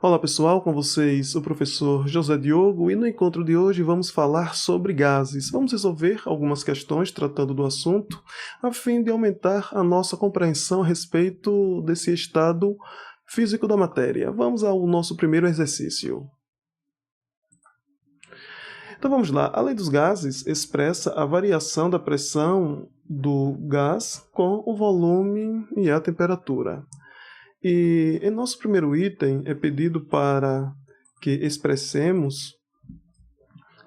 Olá pessoal, com vocês o professor José Diogo e no encontro de hoje vamos falar sobre gases. Vamos resolver algumas questões tratando do assunto a fim de aumentar a nossa compreensão a respeito desse estado físico da matéria. Vamos ao nosso primeiro exercício. Então vamos lá, a lei dos gases expressa a variação da pressão do gás com o volume e a temperatura. E em nosso primeiro item é pedido para que expressemos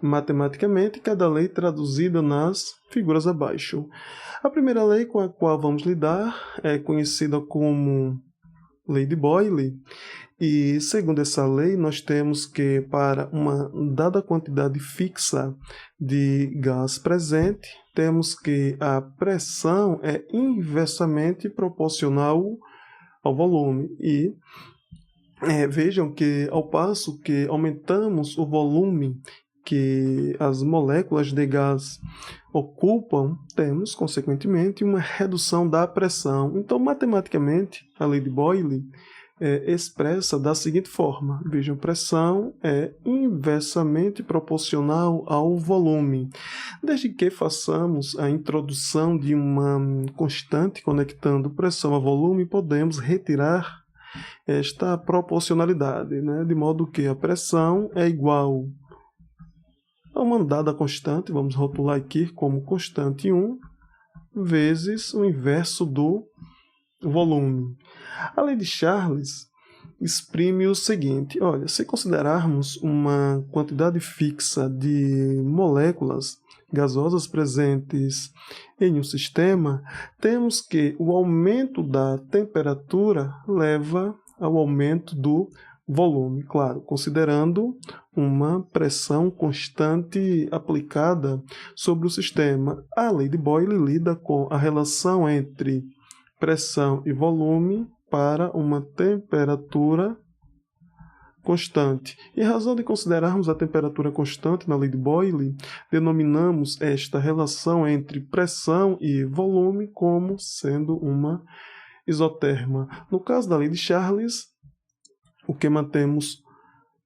matematicamente cada lei traduzida nas figuras abaixo. A primeira lei com a qual vamos lidar é conhecida como Lei de Boyle, e segundo essa lei nós temos que para uma dada quantidade fixa de gás presente, temos que a pressão é inversamente proporcional ao volume. E vejam que ao passo que aumentamos o volume que as moléculas de gás ocupam, temos, consequentemente, uma redução da pressão. Então, matematicamente, a lei de Boyle é expressa da seguinte forma. Vejam, pressão é inversamente proporcional ao volume. Desde que façamos a introdução de uma constante conectando pressão a volume, podemos retirar esta proporcionalidade, de modo que a pressão é igual a uma dada constante, vamos rotular aqui como constante 1, vezes o inverso do volume. A lei de Charles exprime o seguinte: olha, se considerarmos uma quantidade fixa de moléculas gasosas presentes em um sistema, temos que o aumento da temperatura leva ao aumento do volume, claro, considerando uma pressão constante aplicada sobre o sistema. A lei de Boyle lida com a relação entre pressão e volume para uma temperatura constante. Em razão de considerarmos a temperatura constante na lei de Boyle, denominamos esta relação entre pressão e volume como sendo uma isoterma. No caso da lei de Charles, o que mantemos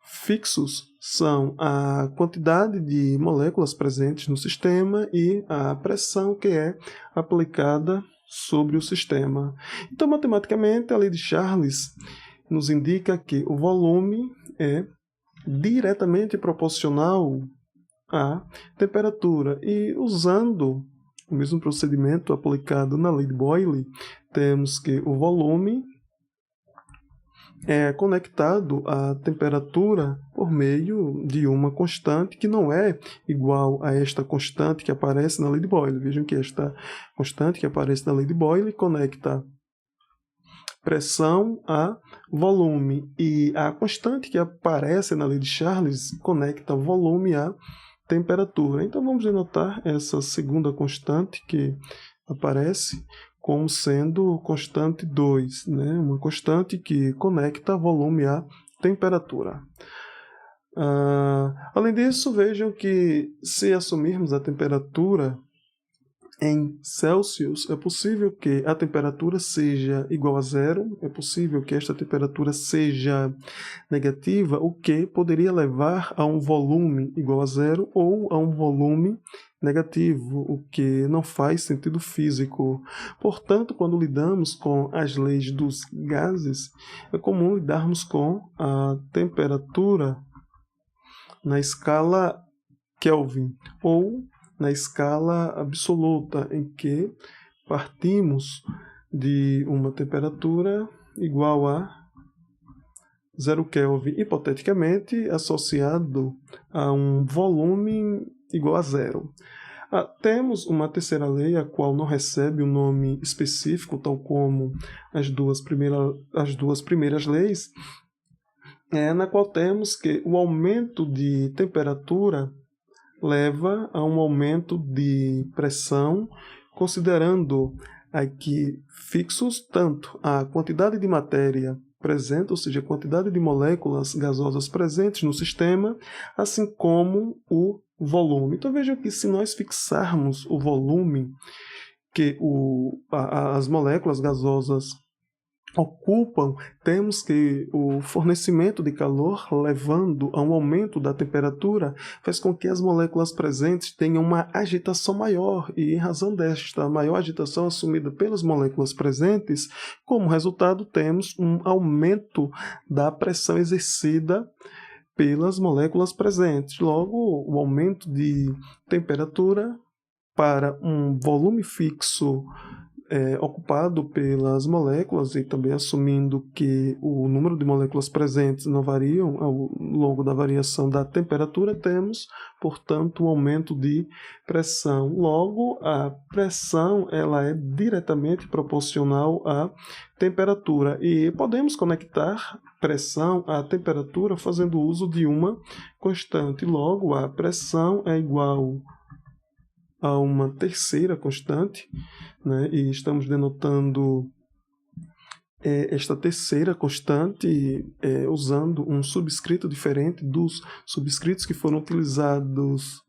fixos são a quantidade de moléculas presentes no sistema e a pressão que é aplicada sobre o sistema. Então, matematicamente, a lei de Charles nos indica que o volume é diretamente proporcional à temperatura. E usando o mesmo procedimento aplicado na lei de Boyle, temos que o volume é conectado à temperatura por meio de uma constante que não é igual a esta constante que aparece na lei de Boyle. Vejam que esta constante que aparece na lei de Boyle conecta pressão a volume, e a constante que aparece na lei de Charles conecta volume a temperatura. Então vamos denotar essa segunda constante que aparece como sendo constante 2, uma constante que conecta volume à temperatura. Além disso, vejam que se assumirmos a temperatura em Celsius, é possível que a temperatura seja igual a zero, é possível que esta temperatura seja negativa, o que poderia levar a um volume igual a zero ou a um volume negativo, o que não faz sentido físico. Portanto, quando lidamos com as leis dos gases, é comum lidarmos com a temperatura na escala Kelvin ou na escala absoluta, em que partimos de uma temperatura igual a 0 Kelvin, hipoteticamente associado a um volume igual a zero. Temos uma terceira lei, a qual não recebe um nome específico, tal como as duas primeiras leis, na qual temos que o aumento de temperatura leva a um aumento de pressão, considerando aqui fixos tanto a quantidade de matéria presente, ou seja, a quantidade de moléculas gasosas presentes no sistema, assim como o volume. Então vejam que se nós fixarmos o volume que as moléculas gasosas ocupam, temos que o fornecimento de calor, levando a um aumento da temperatura, faz com que as moléculas presentes tenham uma agitação maior, e em razão desta maior agitação assumida pelas moléculas presentes, como resultado temos um aumento da pressão exercida pelas moléculas presentes. Logo, o aumento de temperatura para um volume fixo ocupado pelas moléculas, e também assumindo que o número de moléculas presentes não variam ao longo da variação da temperatura, temos, portanto, um aumento de pressão. Logo, a pressão ela é diretamente proporcional à temperatura, e podemos conectar pressão à temperatura fazendo uso de uma constante. Logo, a pressão é igual a uma terceira constante, né? E estamos denotando esta terceira constante usando um subscrito diferente dos subscritos que foram utilizados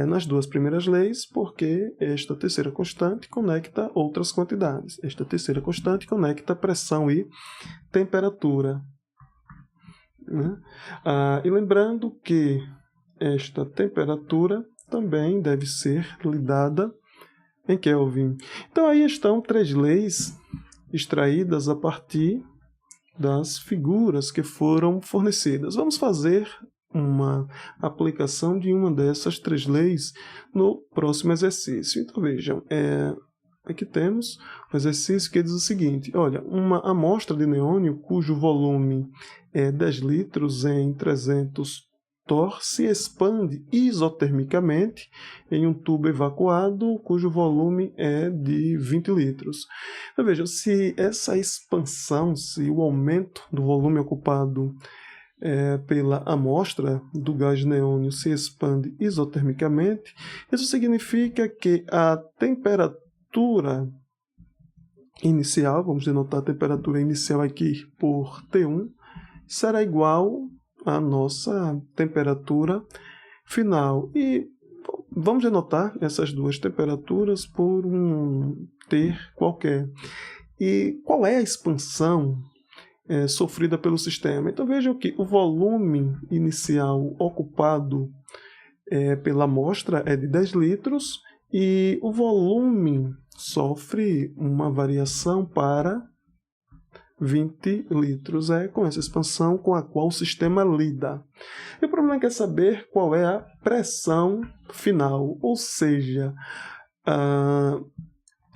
nas duas primeiras leis, porque esta terceira constante conecta outras quantidades. Esta terceira constante conecta pressão e temperatura, né? E lembrando que esta temperatura também deve ser lidada em Kelvin. Então aí estão 3 leis extraídas a partir das figuras que foram fornecidas. Vamos fazer uma aplicação de uma dessas 3 leis no próximo exercício. Então vejam, aqui temos um exercício que diz o seguinte: olha, uma amostra de neônio cujo volume é 10 litros em 300 torr se expande isotermicamente em um tubo evacuado cujo volume é de 20 litros. Então, vejam, se essa expansão, se o aumento do volume ocupado pela amostra do gás neônio se expande isotermicamente, isso significa que a temperatura inicial, vamos denotar a temperatura inicial aqui por T1, será igual à nossa temperatura final. E vamos denotar essas duas temperaturas por um T qualquer. E qual é a expansão sofrida pelo sistema? Então vejam que o volume inicial ocupado pela amostra é de 10 litros e o volume sofre uma variação para 20 litros. É com essa expansão com a qual o sistema lida. E o problema é saber qual é a pressão final, ou seja,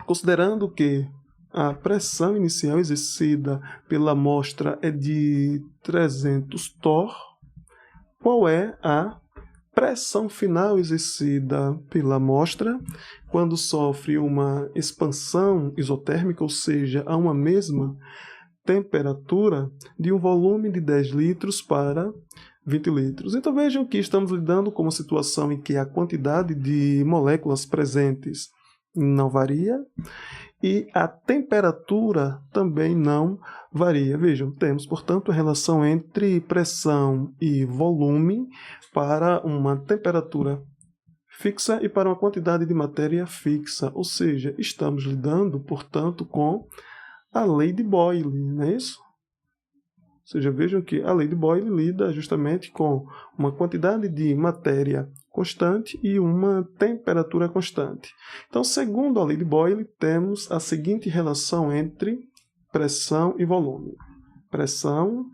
considerando que a pressão inicial exercida pela amostra é de 300 torr, qual é a pressão final exercida pela amostra quando sofre uma expansão isotérmica, ou seja, a uma mesma temperatura de um volume de 10 litros para 20 litros. Então vejam que estamos lidando com uma situação em que a quantidade de moléculas presentes não varia e a temperatura também não varia. Vejam, temos, portanto, a relação entre pressão e volume para uma temperatura fixa e para uma quantidade de matéria fixa, ou seja, estamos lidando, portanto, com a lei de Boyle, não é isso? Ou seja, vejam que a lei de Boyle lida justamente com uma quantidade de matéria constante e uma temperatura constante. Então, segundo a lei de Boyle, temos a seguinte relação entre pressão e volume. Pressão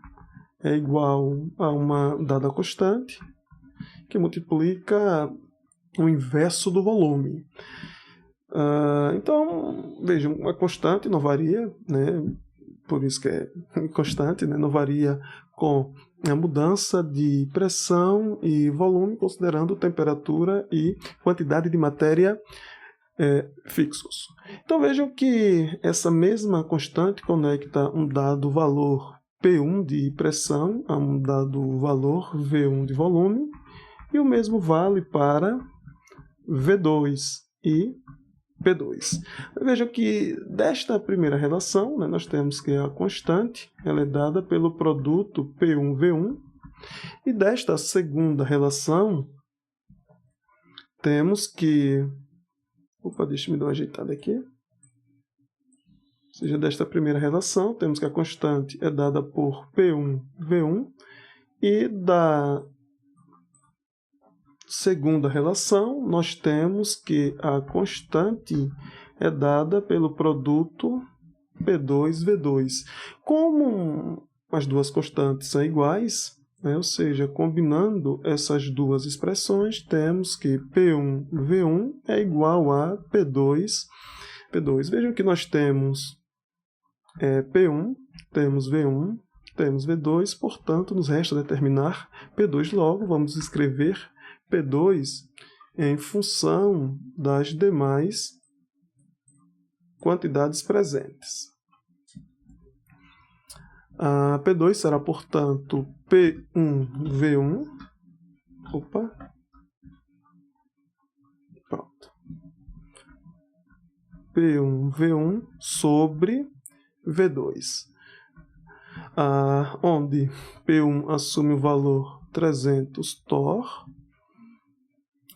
é igual a uma dada constante que multiplica o inverso do volume. Então, vejam, a constante não varia, né? Por isso que é constante, né? Não varia com a mudança de pressão e volume, considerando temperatura e quantidade de matéria fixos. Então vejam que essa mesma constante conecta um dado valor P1 de pressão a um dado valor V1 de volume, e o mesmo vale para V2 e P2. Vejam que desta primeira relação, né, nós temos que a constante ela é dada pelo produto P1V1, e desta segunda relação temos que... Opa, deixa eu me dar uma ajeitada aqui. seja, desta primeira relação, temos que a constante é dada por P1, V1, e da segunda relação, nós temos que a constante é dada pelo produto P2, V2. Como as duas constantes são iguais, né, ou seja, combinando essas duas expressões, temos que P1, V1 é igual a P2, P2. Vejam que nós temos P1, temos V1, temos V2, portanto, nos resta determinar P2. Logo, vamos escrever P2 em função das demais quantidades presentes. A P2 será, portanto, P1V1. Pronto. P1V1 sobre V2. Onde P1 assume o valor 300 torr,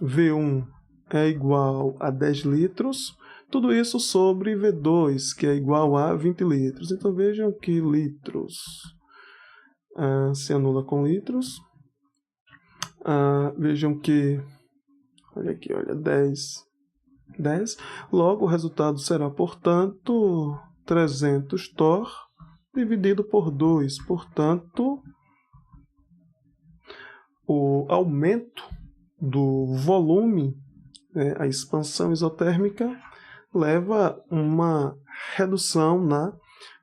V1 é igual a 10 litros, tudo isso sobre V2, que é igual a 20 litros. Então, vejam que litros se anula com litros. Vejam que, olha aqui, olha, 10. Logo, o resultado será, portanto, 300 torr dividido por 2. Portanto, o aumento do volume, a expansão isotérmica, leva uma redução na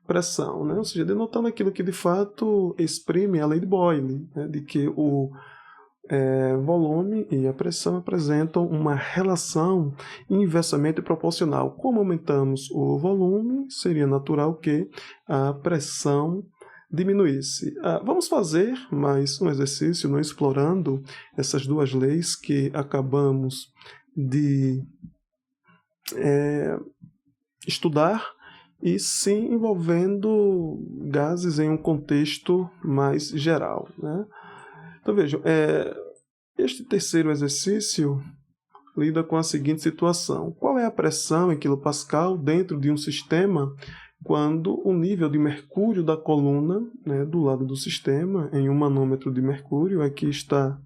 pressão, né? Ou seja, denotando aquilo que de fato exprime a lei de Boyle, né? De que o volume e a pressão apresentam uma relação inversamente proporcional. Como aumentamos o volume, seria natural que a pressão diminuísse. Vamos fazer mais um exercício, não explorando essas duas leis que acabamos de estudar, e sim envolvendo gases em um contexto mais geral, né? Então vejam, este terceiro exercício lida com a seguinte situação: qual é a pressão em quilopascal dentro de um sistema quando o nível de mercúrio da coluna, né, do lado do sistema, em um manômetro de mercúrio, aqui está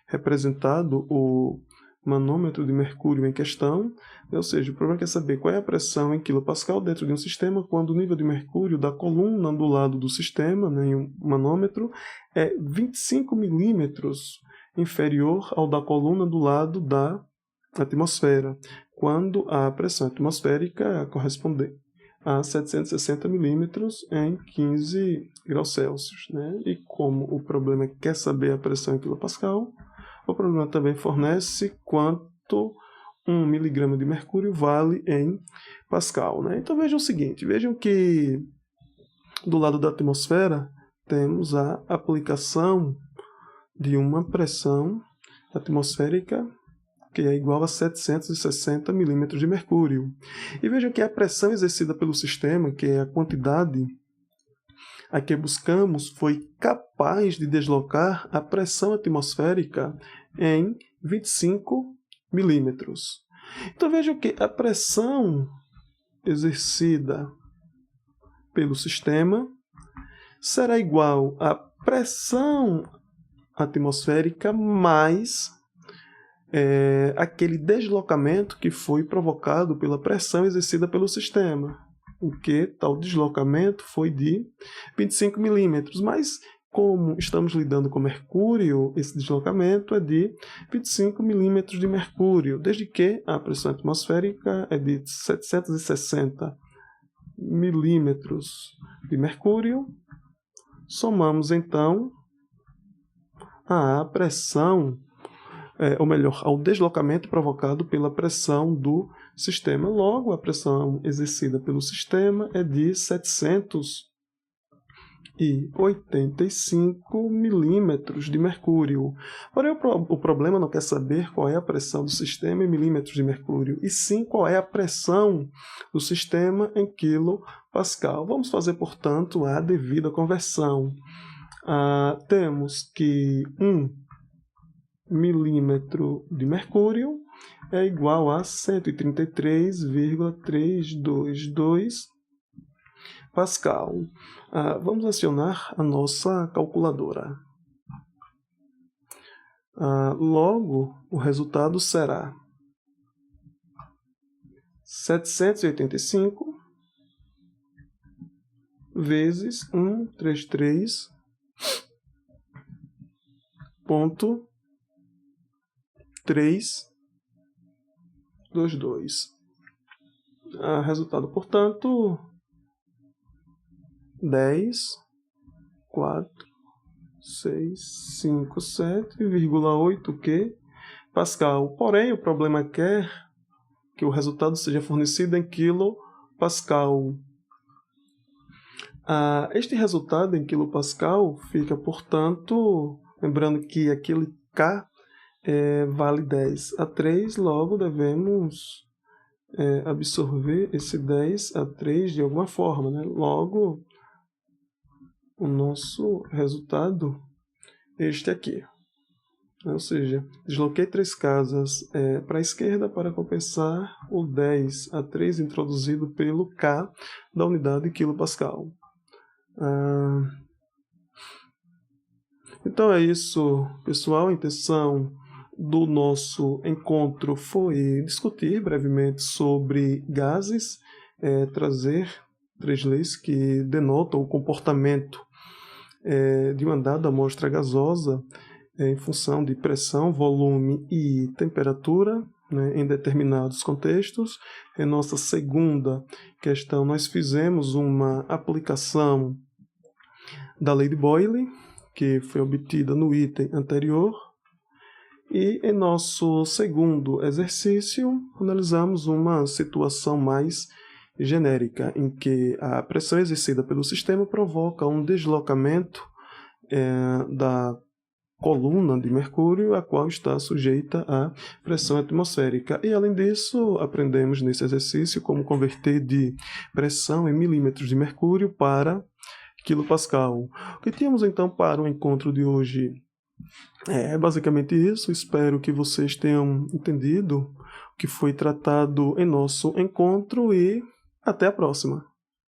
representado o manômetro de mercúrio em questão, ou seja, o problema quer saber qual é a pressão em quilopascal dentro de um sistema quando o nível de mercúrio da coluna do lado do sistema, né, em um manômetro, é 25 milímetros inferior ao da coluna do lado da atmosfera, quando a pressão atmosférica corresponde a 760 milímetros em 15 graus Celsius, né? E como o problema quer saber a pressão em quilopascal, o problema também fornece quanto 1 miligrama de mercúrio vale em pascal, né? Então vejam o seguinte, vejam que do lado da atmosfera temos a aplicação de uma pressão atmosférica que é igual a 760 milímetros de mercúrio. E vejam que a pressão exercida pelo sistema, que é a quantidade a que buscamos, foi capaz de deslocar a pressão atmosférica em 25 milímetros. Então vejam que a pressão exercida pelo sistema será igual à pressão atmosférica mais aquele deslocamento que foi provocado pela pressão exercida pelo sistema. O que tal deslocamento foi de 25 milímetros, mas como estamos lidando com mercúrio, esse deslocamento é de 25 milímetros de mercúrio, desde que a pressão atmosférica é de 760 milímetros de mercúrio. Somamos então a pressão, ou melhor, ao deslocamento provocado pela pressão do sistema. Logo, a pressão exercida pelo sistema é de 785 milímetros de mercúrio. Porém, o problema não quer saber qual é a pressão do sistema em milímetros de mercúrio, e sim qual é a pressão do sistema em quilopascal. Vamos fazer, portanto, a devida conversão. Temos que 1 milímetro de mercúrio é igual a 133,322 Pascal. Vamos acionar a nossa calculadora. Logo, o resultado será 785 vezes 133.322. Resultado, portanto, 10, 4, 6, 5, 7,8 Q Pascal. Porém, o problema quer que o resultado seja fornecido em quilopascal. Este resultado em quilopascal fica, portanto, lembrando que aquele K vale 10 a 3, logo devemos absorver esse 10 a 3 de alguma forma, né? Logo, o nosso resultado é este aqui. Ou seja, desloquei 3 casas para a esquerda para compensar o 10 a 3 introduzido pelo K da unidade quilopascal. Então é isso, pessoal. A intenção do nosso encontro foi discutir brevemente sobre gases, trazer 3 leis que denotam o comportamento de uma dada amostra gasosa em função de pressão, volume e temperatura, né, em determinados contextos. Em nossa segunda questão, nós fizemos uma aplicação da lei de Boyle, que foi obtida no item anterior. E em nosso segundo exercício, analisamos uma situação mais genérica, em que a pressão exercida pelo sistema provoca um deslocamento da coluna de mercúrio, a qual está sujeita à pressão atmosférica. E, além disso, aprendemos nesse exercício como converter de pressão em milímetros de mercúrio para quilopascal. O que tínhamos, então, para o encontro de hoje é basicamente isso. Espero que vocês tenham entendido o que foi tratado em nosso encontro e até a próxima.